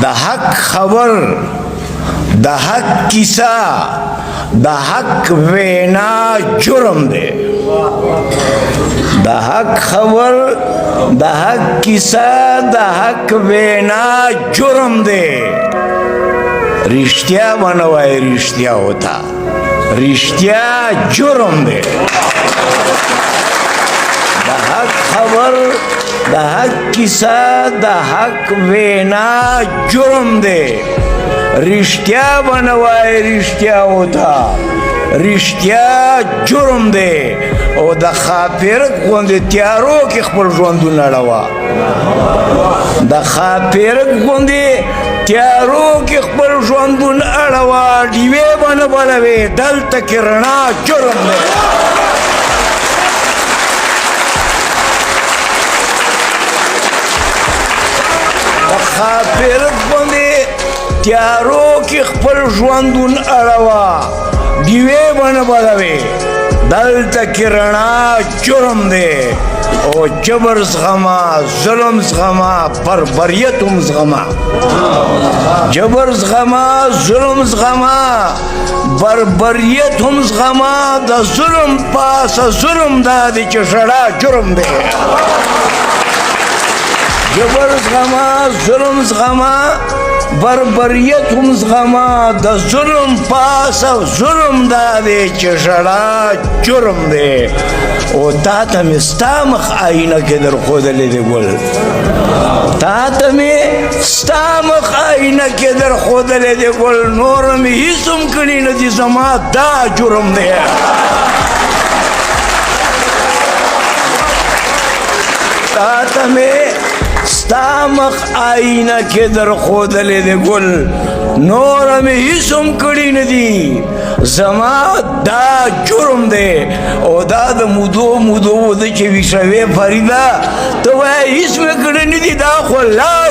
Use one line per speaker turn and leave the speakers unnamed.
د حق خبر د حق کیسه د حق وینا جرم دی د حق خبر د حق کیسه د حق وینا جرم دی رشتیا بنوای رشتیا ہوتا رشتیا جرم دی د حق خبر د حق کیسه د حق وینا جرم دی رشتیا بنوای رشتیا ہوتا رشتیا جرم دی او د خاپیرک غوندې تیارو کې خپل ژوندونه اړوه د خاپیرک غوندې تیارو کې خپل ژوندونه اړوه ډیوې به نه بلوې دلته کې رڼا جرم دی د خاپیرک غوندې تیارو کې خپل ژوندون اړوه ډیوې به نه بلوې دلته کې رڼا جرم دی او جبر زغمه ظلم زغمه بربریت هم زغمه جبر زغمه ظلم زغمه بربریت هم زغمه د ظلم پاسه ظلم دا دی چې ژړا جرم دی جبر زغمه ظلم زغمه بربریت هم زغمه د ظلم پاسه ظلم دا دی چې ژړا جرم دی او تا ته مې ستا مخ آینه کې درښودلی دی ګل تا ته مې ستا مخ آینه کې درښودلی دی ګل نور مې هېڅ هم کړي نه دي زما دا جرم دی تا ته مې ستا مخ آینه کې درښودلی دی ګل نوره مې هېڅ هم کړي نه دي زما دا جرم دی او دا د مودو مودو ده چې ویښوې فریده ته وایې هېڅ مې کړي نه دي دا خو لا